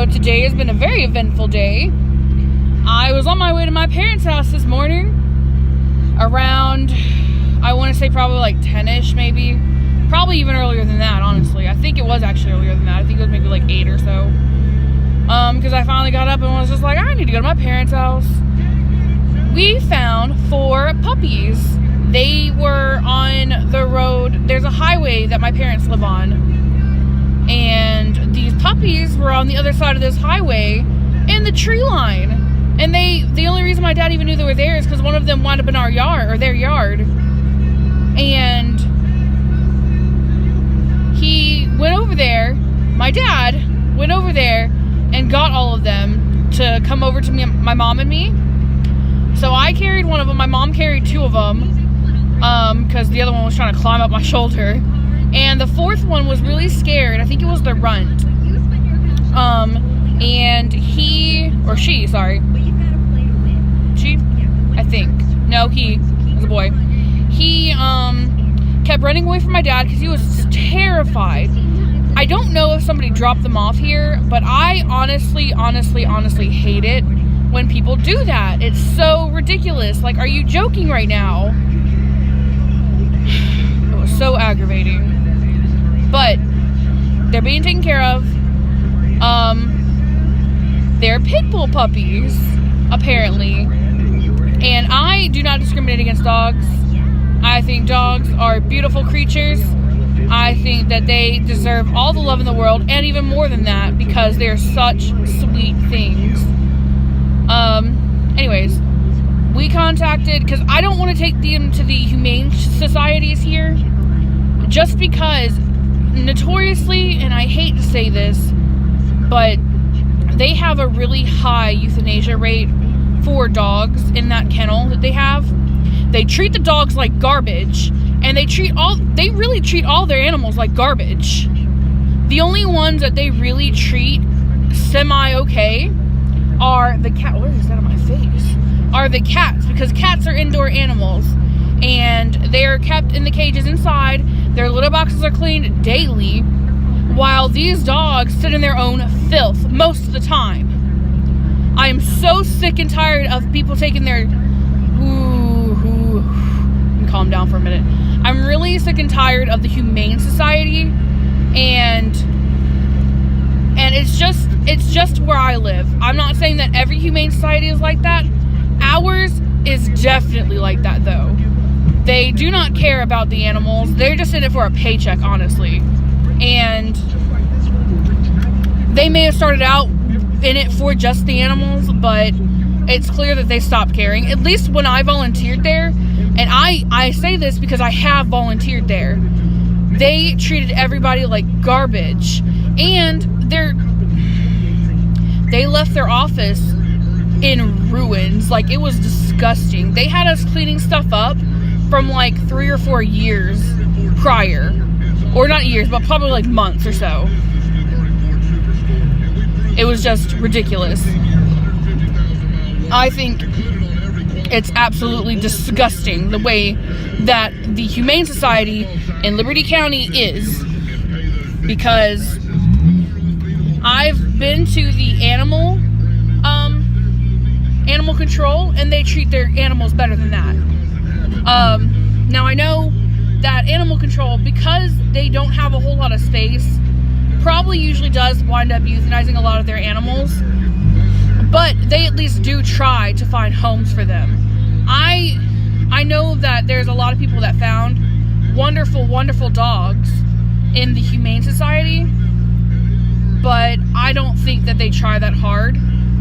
So today has been a very eventful day. I was on my way to my parents' house this morning around, I want to say probably like 10-ish maybe. Probably even earlier than that, honestly. I think it was actually earlier than that. I think it was maybe like 8 or so. Because I finally got up and was just like, I need to go to my parents' house. We found 4 puppies. They were on the road. There's a highway that my parents live on. And these puppies were on the other side of this highway in the tree line. And the only reason my dad even knew they were there is because one of them wound up in our yard, or their yard. And he went over there, my dad went over there and got all of them to come over to me, my mom and me. So I carried one of them, my mom carried 2 of them, because the other one was trying to climb up my shoulder. And the 4th one was really scared. I think it was the runt. And he, or she, sorry. She? I think. No, he was a boy. He, kept running away from my dad because he was terrified. I don't know if somebody dropped them off here, but I honestly hate it when people do that. It's so ridiculous. Like, are you joking right now? It was so aggravating. But they're being taken care of. They're pit bull puppies, apparently. And I do not discriminate against dogs. I think dogs are beautiful creatures. I think that they deserve all the love in the world, and even more than that, because they're such sweet things. Anyways, we contacted, because I don't want to take them to the humane societies here, just because, notoriously, and I hate to say this, but they have a really high euthanasia rate for dogs in that kennel that they have. They treat the dogs like garbage, and they really treat all their animals like garbage. The only ones that they really treat semi-okay are the cat. What is that on my face? Are the cats, because cats are indoor animals, and they're kept in the cages inside. Their litter boxes are cleaned daily, while these dogs sit in their own filth most of the time. I am so sick and tired of people taking their... Calm down for a minute. I'm really sick and tired of the Humane Society, and it's just where I live. I'm not saying that every Humane Society is like that. Ours is definitely like that, though. They do not care about the animals. They're just in it for a paycheck, honestly. And they may have started out in it for just the animals, but it's clear that they stopped caring. At least when I volunteered there, and I say this because I have volunteered there, they treated everybody like garbage. And they left their office in ruins. Like, it was disgusting. They had us cleaning stuff up from like 3 or 4 years prior. Or not years, but probably like months or so. It was just ridiculous. I think it's absolutely disgusting the way that the Humane Society in Liberty County is, because I've been to the animal control, and they treat their animals better than that. Now I know that animal control, because they don't have a whole lot of space, probably usually does wind up euthanizing a lot of their animals. But they at least do try to find homes for them. I know that there's a lot of people that found wonderful, wonderful dogs in the Humane Society, but I don't think that they try that hard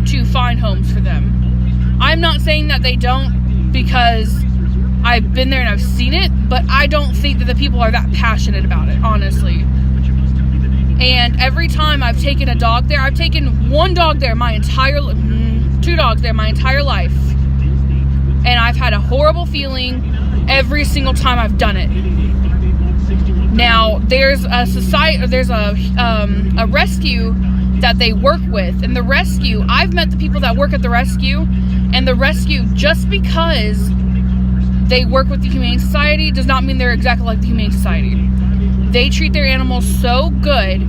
to find homes for them. I'm not saying that they don't, because I've been there and I've seen it, but I don't think that the people are that passionate about it, honestly. And every time I've taken a dog there, I've taken 1 dog there 2 dogs there my entire life. And I've had a horrible feeling every single time I've done it. Now, there's a society, there's a rescue that they work with. And the rescue, I've met the people that work at the rescue, and the rescue, just because they work with the Humane Society does not mean they're exactly like the Humane Society. They treat their animals so good.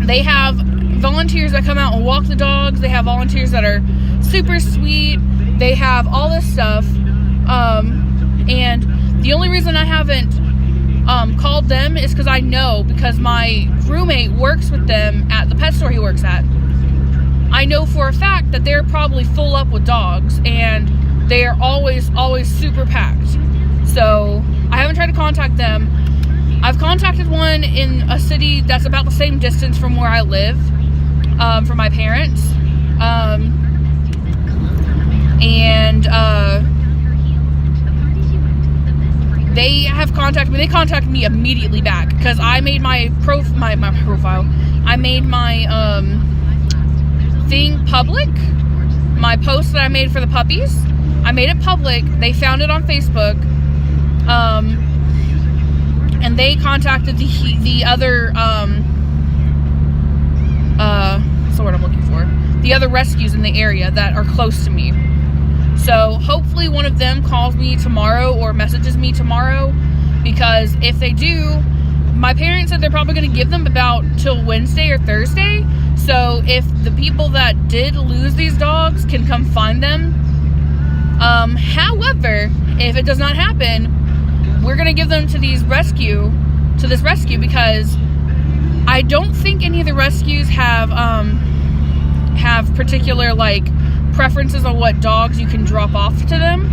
They have volunteers that come out and walk the dogs. They have volunteers that are super sweet. They have all this stuff. And the only reason I haven't called them is because I know, because my roommate works with them at the pet store he works at. I know for a fact that they're probably full up with dogs, and they are always super packed. So I haven't tried to contact them. I've contacted one in a city that's about the same distance from where I live, from my parents. They have contacted me. They contacted me immediately back because I made my profile. I made my thing public. My post that I made for the puppies, I made it public. They found it on Facebook, and they contacted the other what's the word I'm looking for? The other rescues in the area that are close to me. So hopefully one of them calls me tomorrow or messages me tomorrow, because if they do, my parents said they're probably going to give them about till Wednesday or Thursday. So if the people that did lose these dogs can come find them. However, if it does not happen, we're going to give them to this rescue because I don't think any of the rescues have particular preferences on what dogs you can drop off to them.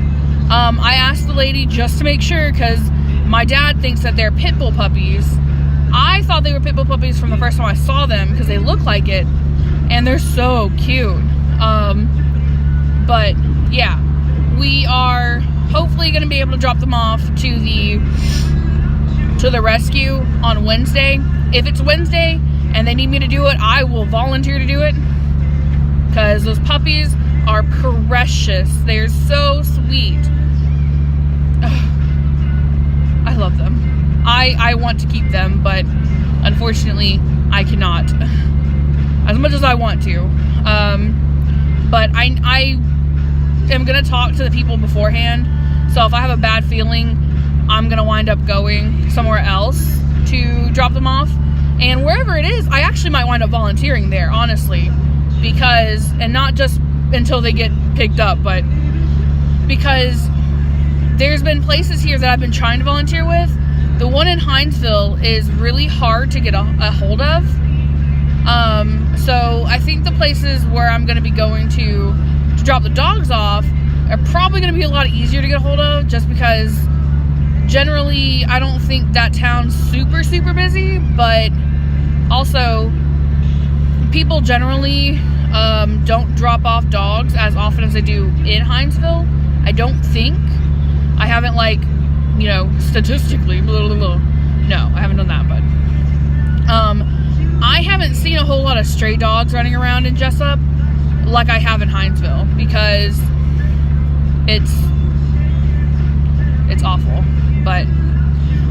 I asked the lady just to make sure, because my dad thinks that they're pit bull puppies. I thought they were pit bull puppies from the first time I saw them because they look like it, and they're so cute. But yeah, we are hopefully going to be able to drop them off to the rescue on Wednesday. If it's Wednesday and they need me to do it, I will volunteer to do it, because those puppies are precious. They're so sweet. Ugh. I love them. I want to keep them, but unfortunately I cannot, as much as I want to. But I am gonna talk to the people beforehand, so if I have a bad feeling, I'm gonna wind up going somewhere else to drop them off. And wherever it is, I actually might wind up volunteering there, honestly, because, and not just until they get picked up, but because there's been places here that I've been trying to volunteer with. The one in Hinesville is really hard to get a hold of. So I think the places where I'm going to be going to drop the dogs off are probably going to be a lot easier to get a hold of, just because generally I don't think that town's super busy, but also people generally don't drop off dogs as often as they do in Hinesville. I don't think. I haven't statistically, no, I haven't done that, but I haven't seen a whole lot of stray dogs running around in Jessup like I have in Hinesville, because it's awful. But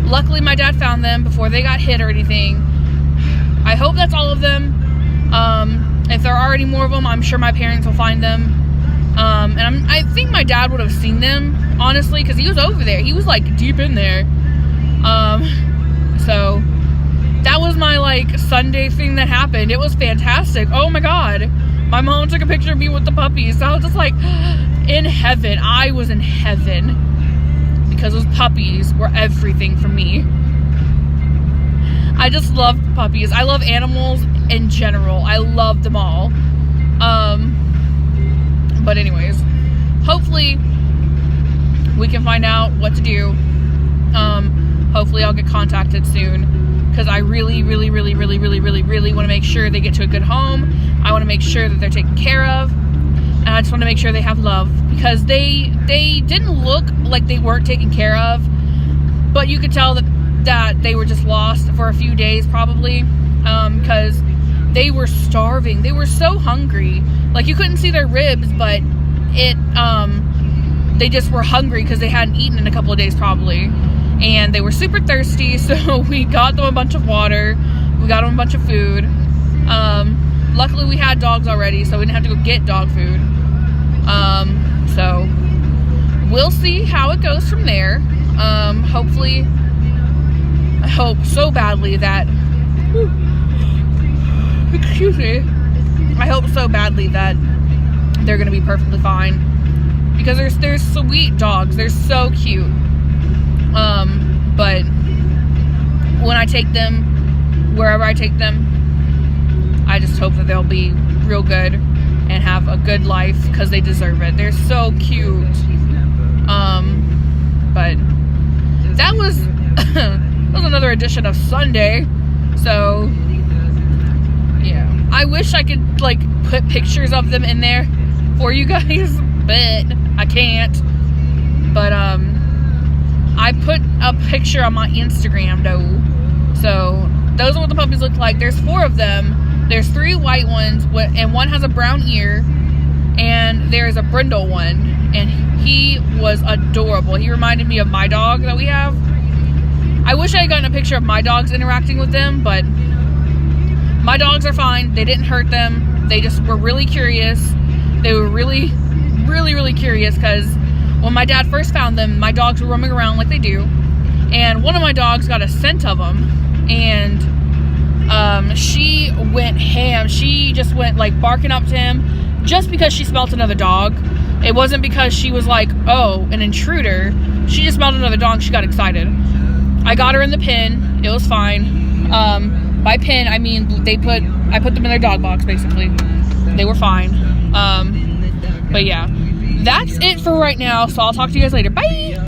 luckily my dad found them before they got hit or anything. I hope that's all of them. If there are any more of them, I'm sure my parents will find them. And I think my dad would have seen them, honestly, because he was over there. He was deep in there. So that was my Sunday thing that happened. It was fantastic. Oh my god, my mom took a picture of me with the puppies, so I was just in heaven. I was in heaven, because those puppies were everything for me. I just love puppies. I love animals in general. I love them all. But anyways, hopefully we can find out what to do. Hopefully I'll get contacted soon, because I really want to make sure they get to a good home. I want to make sure that they're taken care of, and I just want to make sure they have love, because they didn't look like they weren't taken care of, but you could tell that they were just lost for a few days probably, because they were starving. They were so hungry. You couldn't see their ribs, but they just were hungry because they hadn't eaten in a couple of days probably. And they were super thirsty, so we got them a bunch of water. We got them a bunch of food. Luckily we had dogs already, so we didn't have to go get dog food. So we'll see how it goes from there. Hopefully, I hope so badly that, excuse excuse me, I hope so badly that they're gonna be perfectly fine, because they're sweet dogs. They're so cute. But when I take them, wherever I take them, I just hope that they'll be real good and have a good life, because they deserve it. They're so cute. But that was another edition of Sunday. So yeah, I wish I could like put pictures of them in there for you guys, but I can't. But I put a picture on my Instagram though. So those are what the puppies look like. There's 4 of them. There's 3 white ones, and one has a brown ear, and there's a brindle one, and he was adorable. He reminded me of my dog that we have. I wish I had gotten a picture of my dogs interacting with them, but my dogs are fine. They didn't hurt them. They just were really curious. They were really, really, really curious, because when my dad first found them, my dogs were roaming around like they do, and one of my dogs got a scent of them, and she went ham. She just went like barking up to him just because she smelled another dog. It wasn't because she was like, oh, an intruder. She just smelled another dog. She got excited. I got her in the pen. It was fine. By pen, I mean I put them in their dog box, basically. They were fine. But yeah, that's it for right now. So I'll talk to you guys later. Bye.